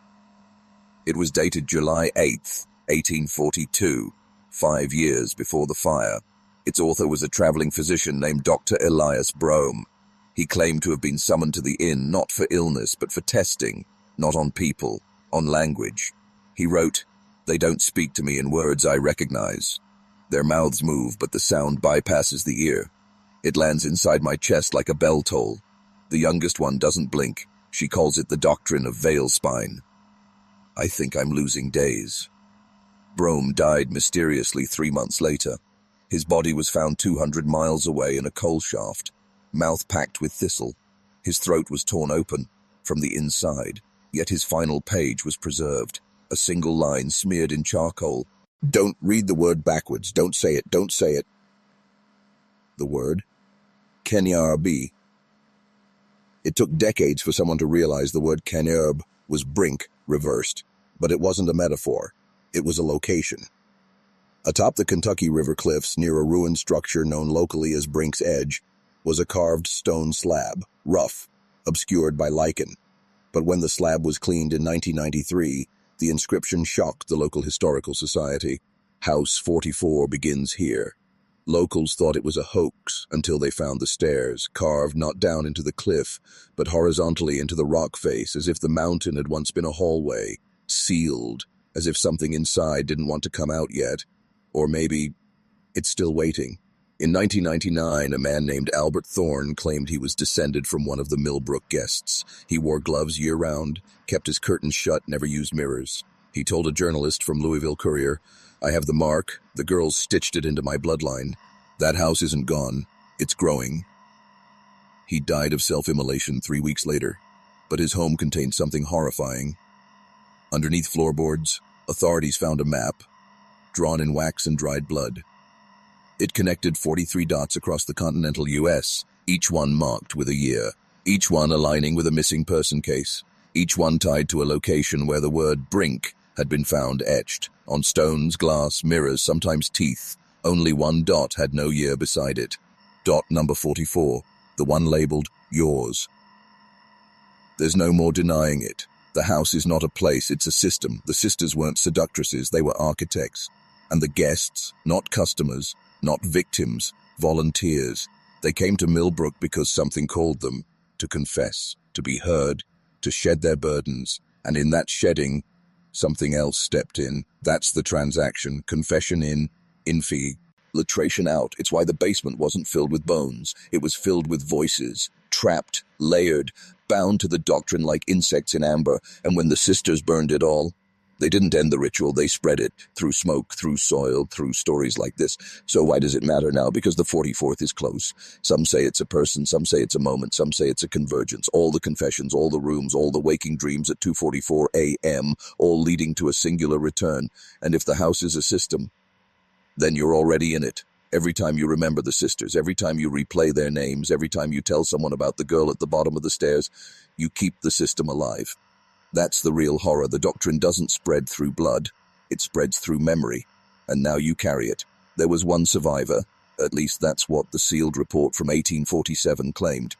It was dated July 8th, 1842, 5 years before the fire. Its author was a traveling physician named Dr. Elias Brome. He claimed to have been summoned to the inn not for illness but for testing, not on people, on language. He wrote, "They don't speak to me in words I recognize. Their mouths move, but the sound bypasses the ear. It lands inside my chest like a bell toll. The youngest one doesn't blink. She calls it the doctrine of veil spine. I think I'm losing days." Brome died mysteriously 3 months later. His body was found 200 miles away in a coal shaft, mouth packed with thistle. His throat was torn open from the inside, yet his final page was preserved, a single line smeared in charcoal. Don't read the word backwards. Don't say it. Don't say it. The word? Kenyarb. It took decades for someone to realize the word Kenyarb was brink reversed, but it wasn't a metaphor. It was a location. Atop the Kentucky River cliffs, near a ruined structure known locally as Brink's Edge, was a carved stone slab, rough, obscured by lichen. But when the slab was cleaned in 1993, the inscription shocked the local historical society. House 44 begins here. Locals thought it was a hoax until they found the stairs, carved not down into the cliff, but horizontally into the rock face, as if the mountain had once been a hallway, sealed, as if something inside didn't want to come out yet. Or maybe it's still waiting. In 1999, a man named Albert Thorne claimed he was descended from one of the Millbrook guests. He wore gloves year-round, kept his curtains shut, never used mirrors. He told a journalist from Louisville Courier, "I have the mark. The girls stitched it into my bloodline. That house isn't gone. It's growing." He died of self-immolation 3 weeks later, but his home contained something horrifying. Underneath floorboards, authorities found a map, drawn in wax and dried blood. It connected 43 dots across the continental U.S., each one marked with a year, each one aligning with a missing person case, each one tied to a location where the word Brink had been found etched, on stones, glass, mirrors, sometimes teeth. Only one dot had no year beside it. Dot number 44, the one labeled yours. There's no more denying it. The house is not a place, it's a system. The sisters weren't seductresses, they were architects. And the guests, not customers, not victims, volunteers. They came to Millbrook because something called them, to confess, to be heard, to shed their burdens. And in that shedding, something else stepped in. That's the transaction. Confession in, infiltration out. It's why the basement wasn't filled with bones. It was filled with voices, trapped, layered, bound to the doctrine like insects in amber. And when the sisters burned it all, they didn't end the ritual, they spread it, through smoke, through soil, through stories like this. So why does it matter now? Because the 44th is close. Some say it's a person, some say it's a moment, some say it's a convergence. All the confessions, all the rooms, all the waking dreams at 2:44 a.m., all leading to a singular return. And if the house is a system, then you're already in it. Every time you remember the sisters, every time you replay their names, every time you tell someone about the girl at the bottom of the stairs, you keep the system alive. That's the real horror. The doctrine doesn't spread through blood. It spreads through memory. And now you carry it. There was one survivor. At least that's what the sealed report from 1847 claimed.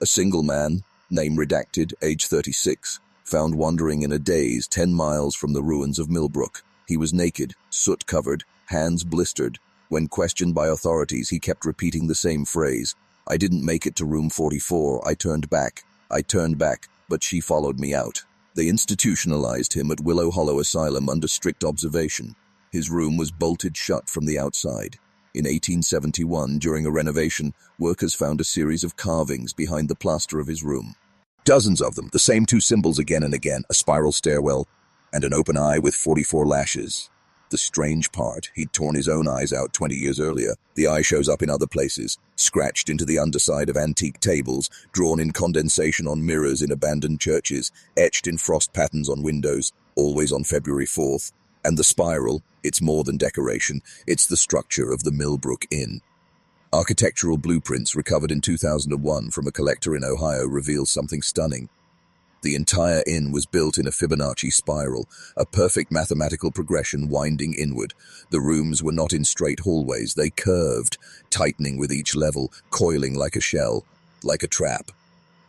A single man, name redacted, age 36, found wandering in a daze 10 miles from the ruins of Millbrook. He was naked, soot-covered, hands blistered. When questioned by authorities, he kept repeating the same phrase. "I didn't make it to room 44. I turned back, but she followed me out." They institutionalized him at Willow Hollow Asylum under strict observation. His room was bolted shut from the outside. In 1871, during a renovation, workers found a series of carvings behind the plaster of his room. Dozens of them, the same two symbols again and again, a spiral stairwell and an open eye with 44 lashes. The strange part, he'd torn his own eyes out 20 years earlier. The eye shows up in other places, scratched into the underside of antique tables, drawn in condensation on mirrors in abandoned churches, etched in frost patterns on windows, always on February 4th. And the spiral, it's more than decoration, it's the structure of the Millbrook Inn. Architectural blueprints recovered in 2001 from a collector in Ohio reveal something stunning. The entire inn was built in a Fibonacci spiral, a perfect mathematical progression winding inward. The rooms were not in straight hallways, they curved, tightening with each level, coiling like a shell, like a trap.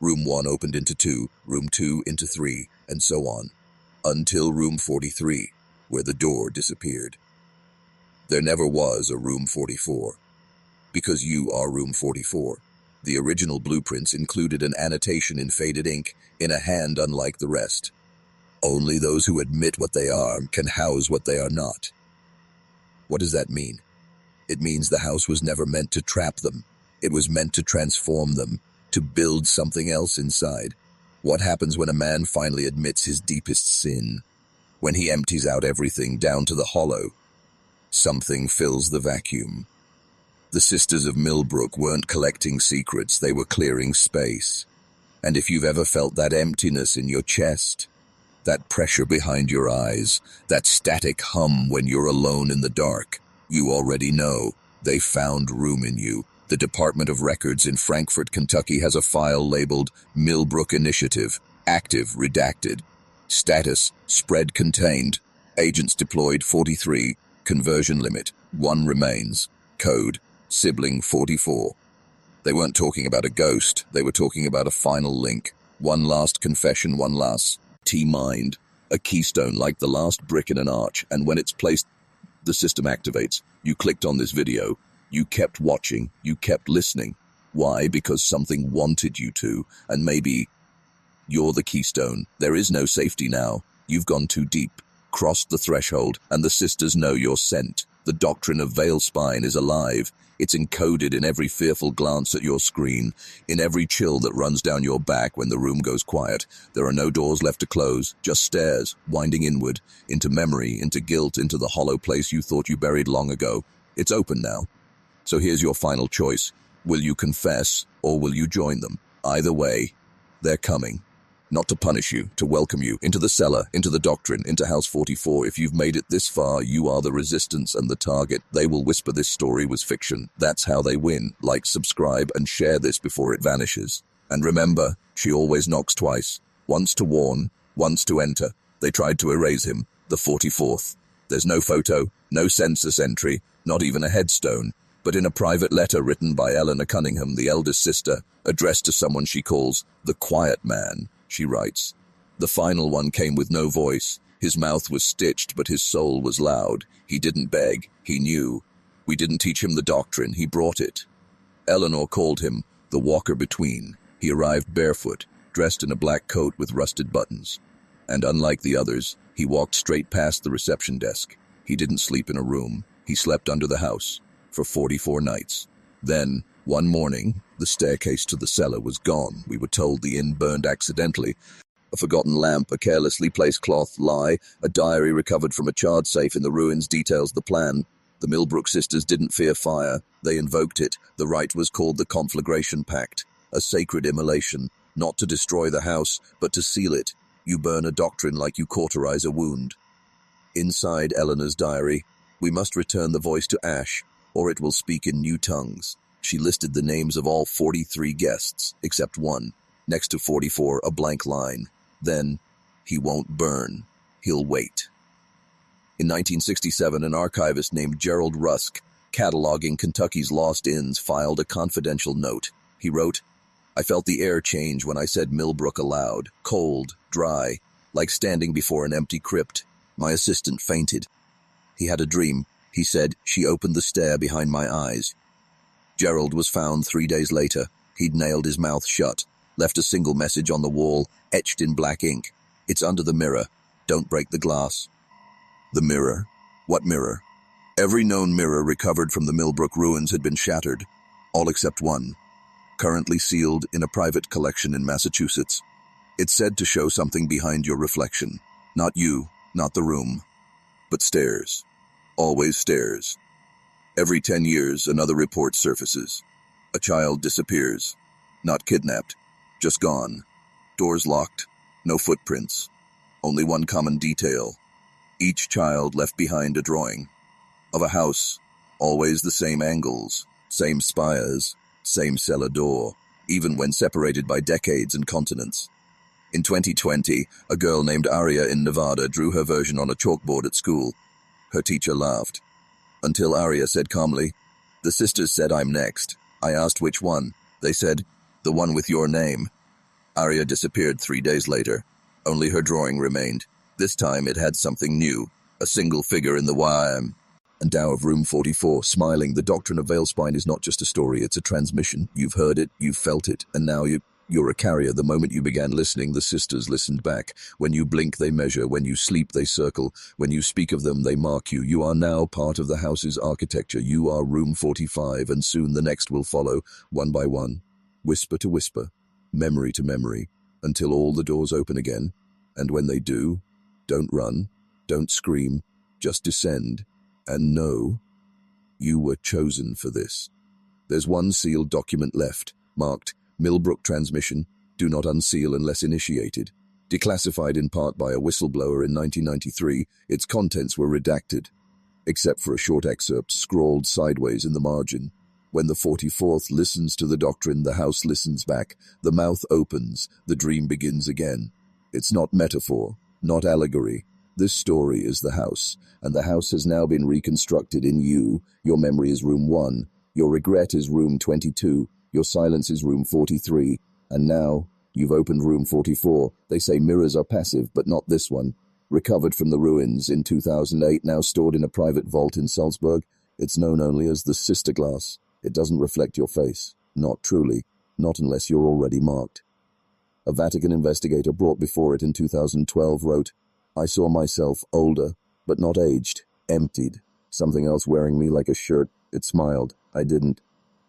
Room 1 opened into 2, room 2 into 3, and so on, until room 43, where the door disappeared. There never was a room 44, because you are room 44. The original blueprints included an annotation in faded ink, in a hand unlike the rest. Only those who admit what they are can house what they are not. What does that mean? It means the house was never meant to trap them. It was meant to transform them, to build something else inside. What happens when a man finally admits his deepest sin? When he empties out everything down to the hollow, something fills the vacuum. The sisters of Millbrook weren't collecting secrets, they were clearing space. And if you've ever felt that emptiness in your chest, That pressure behind your eyes, that static hum when you're alone in the dark. You already know. They found room in you. The Department of Records in Frankfort, Kentucky has a file labeled Millbrook Initiative, active, redacted. Status, spread contained. Agents deployed 43. Conversion limit, 1 remains. Code, sibling 44. They weren't talking about a ghost. They were talking about a final link. One last confession, one last T-mind. A keystone like the last brick in an arch, and when it's placed, the system activates. You clicked on this video. You kept watching. You kept listening. Why? Because something wanted you to, and maybe you're the keystone. There is no safety now. You've gone too deep, crossed the threshold, and the sisters know you're sent. The doctrine of veil spine is alive. It's encoded in every fearful glance at your screen, in every chill that runs down your back when the room goes quiet. There are no doors left to close, just stairs, winding inward, into memory, into guilt, into the hollow place you thought you buried long ago. It's open now. So here's your final choice. Will you confess, or will you join them? Either way, they're coming. Not to punish you, to welcome you, into the cellar, into the doctrine, into House 44. If you've made it this far, you are the resistance and the target. They will whisper this story was fiction. That's how they win. Like, subscribe, and share this before it vanishes. And remember, she always knocks twice. Once to warn, once to enter. They tried to erase him, the 44th. There's no photo, no census entry, not even a headstone. But in a private letter written by Eleanor Cunningham, the eldest sister, addressed to someone she calls the Quiet Man, she writes, "The final one came with no voice. His mouth was stitched, but his soul was loud. He didn't beg. He knew. We didn't teach him the doctrine. He brought it. Eleanor called him the walker between. He arrived barefoot, dressed in a black coat with rusted buttons. And unlike the others, he walked straight past the reception desk. He didn't sleep in a room. He slept under the house for 44 nights. Then, one morning, the staircase to the cellar was gone. We were told the inn burned accidentally. A forgotten lamp, a carelessly placed cloth lie, a diary recovered from a charred safe in the ruins details the plan. The Millbrook sisters didn't fear fire. They invoked it. The rite was called the Conflagration Pact, a sacred immolation, not to destroy the house, but to seal it. You burn a doctrine like you cauterize a wound. Inside Eleanor's diary, we must return the voice to ash, or it will speak in new tongues. She listed the names of all 43 guests, except one. Next to 44, a blank line. Then, he won't burn. He'll wait. In 1967, an archivist named Gerald Rusk, cataloging Kentucky's lost inns, filed a confidential note. He wrote, "I felt the air change when I said Millbrook aloud. Cold, dry, like standing before an empty crypt. My assistant fainted. He had a dream. He said, she opened the stair behind my eyes. Gerald was found 3 days later. He'd nailed his mouth shut, left a single message on the wall, etched in black ink. It's under the mirror. Don't break the glass." The mirror? What mirror? Every known mirror recovered from the Millbrook ruins had been shattered, all except one, currently sealed in a private collection in Massachusetts. It's said to show something behind your reflection. Not you, not the room, but stairs. Always stairs. Every 10 years, another report surfaces. A child disappears. Not kidnapped, just gone. Doors locked, no footprints. Only one common detail. Each child left behind a drawing. Of a house, always the same angles, same spires, same cellar door, even when separated by decades and continents. In 2020, a girl named Aria in Nevada drew her version on a chalkboard at school. Her teacher laughed. Until Aria said calmly, "The sisters said I'm next. I asked which one. They said, the one with your name." Aria disappeared 3 days later. Only her drawing remained. This time it had something new. A single figure in the YM. And Dow of Room 44, smiling. The doctrine of veil spine is not just a story, it's a transmission. You've heard it, you've felt it, and now you're a carrier. The moment you began listening, the sisters listened back. When you blink, they measure. When you sleep, they circle. When you speak of them, they mark you. You are now part of the house's architecture. You are Room 45, and soon the next will follow, one by one, whisper to whisper, memory to memory, until all the doors open again. And when they do, don't run, don't scream, just descend, and know you were chosen for this. There's one sealed document left, marked Millbrook transmission, do not unseal unless initiated. Declassified in part by a whistleblower in 1993, its contents were redacted, except for a short excerpt scrawled sideways in the margin. When the 44th listens to the doctrine, the house listens back. The mouth opens, the dream begins again. It's not metaphor, not allegory. This story is the house, and the house has now been reconstructed in you. Your memory is room 1, your regret is room 22, your silence is room 43, and now you've opened room 44. They say mirrors are passive, but not this one. Recovered from the ruins in 2008, now stored in a private vault in Salzburg, it's known only as the sister glass. It doesn't reflect your face. Not truly. Not unless you're already marked. A Vatican investigator brought before it in 2012 wrote, "I saw myself older, but not aged, emptied. Something else wearing me like a shirt. It smiled. I didn't."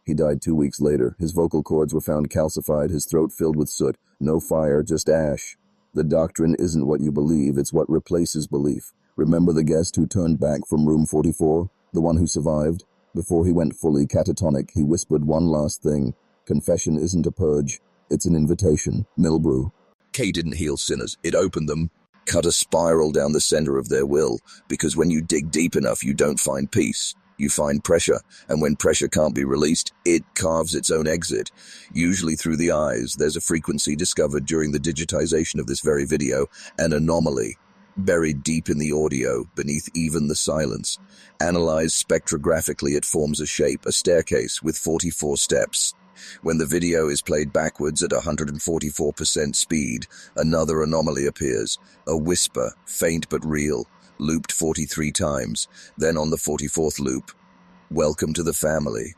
He died 2 weeks later. His vocal cords were found calcified, his throat filled with soot. No fire, just ash. The doctrine isn't what you believe, it's what replaces belief. Remember the guest who turned back from room 44? The one who survived? Before he went fully catatonic, he whispered one last thing. Confession isn't a purge, it's an invitation. Millbrook. K didn't heal sinners, it opened them. Cut a spiral down the center of their will, because when you dig deep enough, you don't find peace. You find pressure, and when pressure can't be released, it carves its own exit, usually through the eyes. There's a frequency discovered during the digitization of this very video, an anomaly, buried deep in the audio, beneath even the silence. Analyzed spectrographically, it forms a shape, a staircase, with 44 steps. When the video is played backwards at 144% speed, another anomaly appears, a whisper, faint but real, looped 43 times, then on the 44th loop, "Welcome to the family."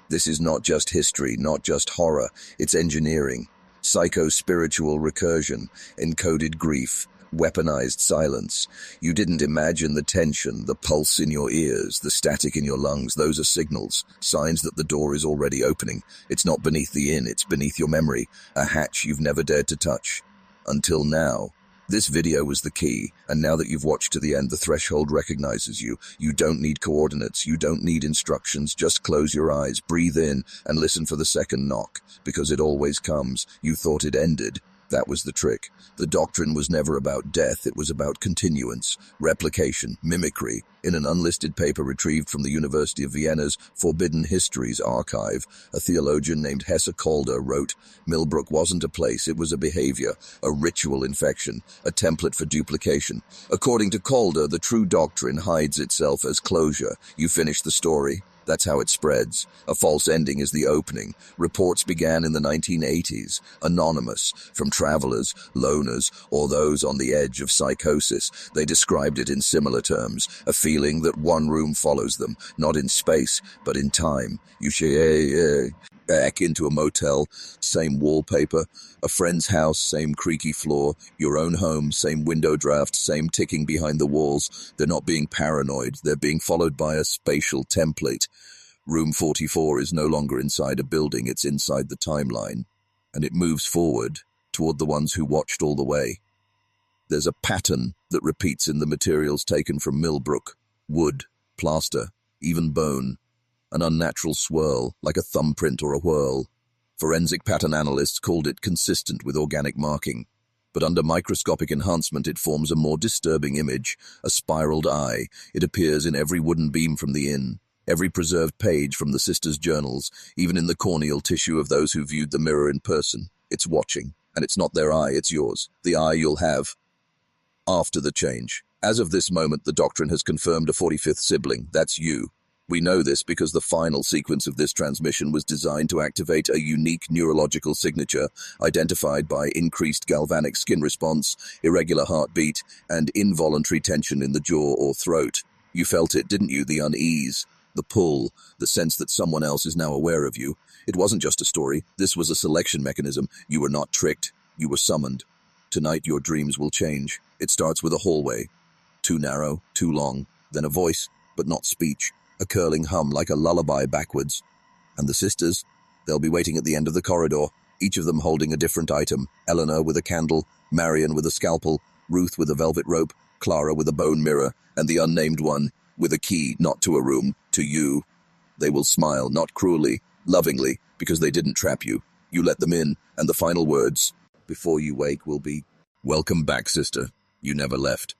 This is not just history, not just horror, it's engineering, psycho-spiritual recursion, encoded grief, weaponized silence. You didn't imagine the tension, the pulse in your ears, the static in your lungs. Those are signals, signs that the door is already opening. It's not beneath the inn, it's beneath your memory, a hatch you've never dared to touch. Until now. This video was the key, and now that you've watched to the end, the threshold recognizes you. You don't need coordinates, you don't need instructions, just close your eyes, breathe in, and listen for the second knock, because it always comes. You thought it ended. That was the trick. The doctrine was never about death, it was about continuance, replication, mimicry. In an unlisted paper retrieved from the University of Vienna's Forbidden Histories archive, a theologian named Hesse Calder wrote, "Millbrook wasn't a place, it was a behavior, a ritual infection, a template for duplication. According to Calder, the true doctrine hides itself as closure. You finish the story. That's how it spreads. A false ending is the opening. Reports began in the 1980s, anonymous, from travelers, loners, or those on the edge of psychosis. They described it in similar terms, a feeling that one room follows them, not in space, but in time. You back into a motel, same wallpaper, a friend's house, same creaky floor, your own home, same window draft, same ticking behind the walls. They're not being paranoid, they're being followed by a spatial template. Room 44 is no longer inside a building, it's inside the timeline, and it moves forward toward the ones who watched all the way. There's a pattern that repeats in the materials taken from Millbrook: wood, plaster, even bone. An unnatural swirl, like a thumbprint or a whirl. Forensic pattern analysts called it consistent with organic marking. But under microscopic enhancement it forms a more disturbing image, a spiraled eye. It appears in every wooden beam from the inn, every preserved page from the sisters' journals, even in the corneal tissue of those who viewed the mirror in person. It's watching, and it's not their eye, it's yours, the eye you'll have after the change. As of this moment, the doctrine has confirmed a 45th sibling, that's you. We know this because the final sequence of this transmission was designed to activate a unique neurological signature identified by increased galvanic skin response, irregular heartbeat, and involuntary tension in the jaw or throat. You felt it, didn't you? The unease, the pull, the sense that someone else is now aware of you. It wasn't just a story. This was a selection mechanism. You were not tricked. You were summoned. Tonight your dreams will change. It starts with a hallway. Too narrow, too long. Then a voice, but not speech. A curling hum like a lullaby backwards. And the sisters, they'll be waiting at the end of the corridor, each of them holding a different item. Eleanor with a candle, Marion with a scalpel, Ruth with a velvet rope, Clara with a bone mirror, and the unnamed one with a key, not to a room, to you. They will smile, not cruelly, lovingly, because they didn't trap you. You let them in, and the final words, before you wake, will be, Welcome back, sister. You never left.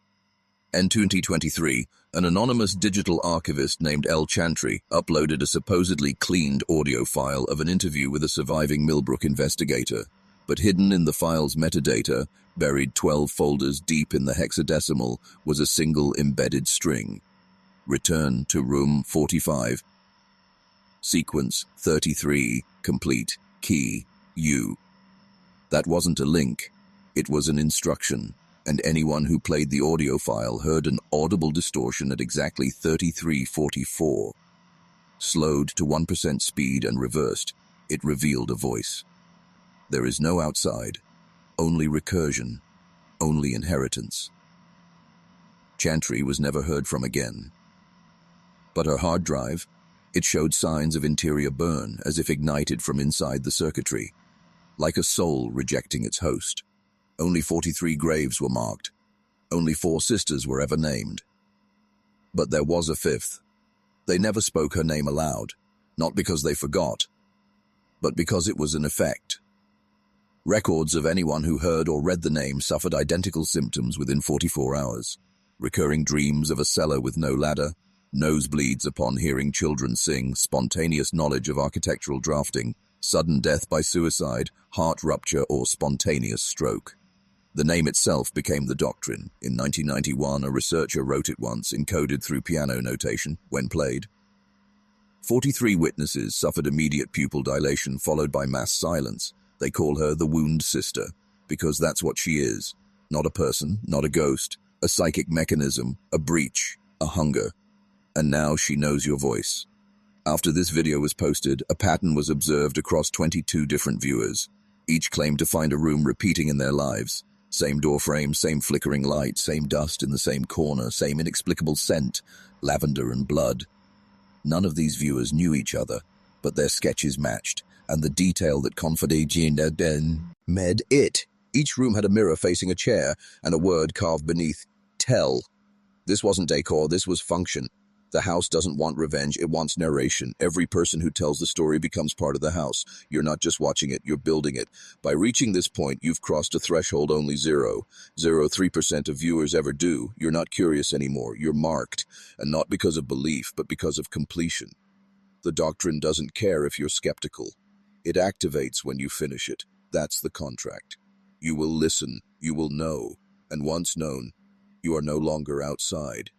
In 2023, an anonymous digital archivist named L. Chantry uploaded a supposedly cleaned audio file of an interview with a surviving Millbrook investigator, but hidden in the file's metadata, buried 12 folders deep in the hexadecimal, was a single embedded string. Return to room 45. Sequence 33, complete, key, U. That wasn't a link. It was an instruction, and anyone who played the audio file heard an audible distortion at exactly 33:44. Slowed to 1% speed and reversed, it revealed a voice. There is no outside, only recursion, only inheritance. Chantry was never heard from again. But her hard drive, it showed signs of interior burn, as if ignited from inside the circuitry, like a soul rejecting its host. Only 43 graves were marked. Only 4 sisters were ever named. But there was a 5th. They never spoke her name aloud, not because they forgot, but because it was an effect. Records of anyone who heard or read the name suffered identical symptoms within 44 hours. Recurring dreams of a cellar with no ladder, nosebleeds upon hearing children sing, spontaneous knowledge of architectural drafting, sudden death by suicide, heart rupture, or spontaneous stroke. The name itself became the doctrine. In 1991, a researcher wrote it once, encoded through piano notation, when played. 43 witnesses suffered immediate pupil dilation followed by mass silence. They call her the Wound Sister, because that's what she is. Not a person, not a ghost, a psychic mechanism, a breach, a hunger. And now she knows your voice. After this video was posted, a pattern was observed across 22 different viewers. Each claimed to find a room repeating in their lives. Same door frame, same flickering light, same dust in the same corner, same inexplicable scent, lavender and blood. None of these viewers knew each other, but their sketches matched, and the detail that med it. Each room had a mirror facing a chair, and a word carved beneath, tell. This wasn't decor, this was function. The house doesn't want revenge, it wants narration. Every person who tells the story becomes part of the house. You're not just watching it, you're building it. By reaching this point, you've crossed a threshold only 0.03% of viewers ever do. You're not curious anymore, you're marked. And not because of belief, but because of completion. The doctrine doesn't care if you're skeptical. It activates when you finish it. That's the contract. You will listen, you will know, and once known, you are no longer outside.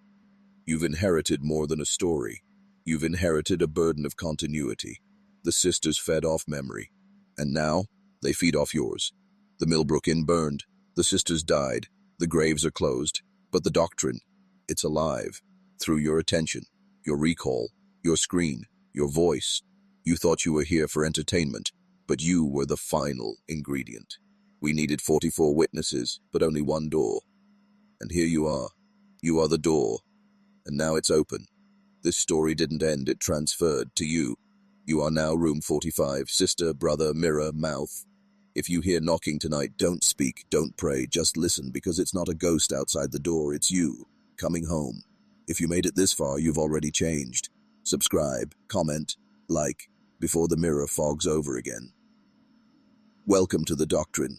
You've inherited more than a story. You've inherited a burden of continuity. The sisters fed off memory, and now they feed off yours. The Millbrook Inn burned, the sisters died, the graves are closed, but the doctrine, it's alive. Through your attention, your recall, your screen, your voice. You thought you were here for entertainment, but you were the final ingredient. We needed 44 witnesses, but only one door. And here you are. You are the door. And now it's open. This story didn't end, it transferred to you. You are now room 45, sister, brother, mirror, mouth. If you hear knocking tonight, don't speak, don't pray, just listen, because it's not a ghost outside the door, it's you, coming home. If you made it this far, you've already changed. Subscribe, comment, like, before the mirror fogs over again. Welcome to the doctrine.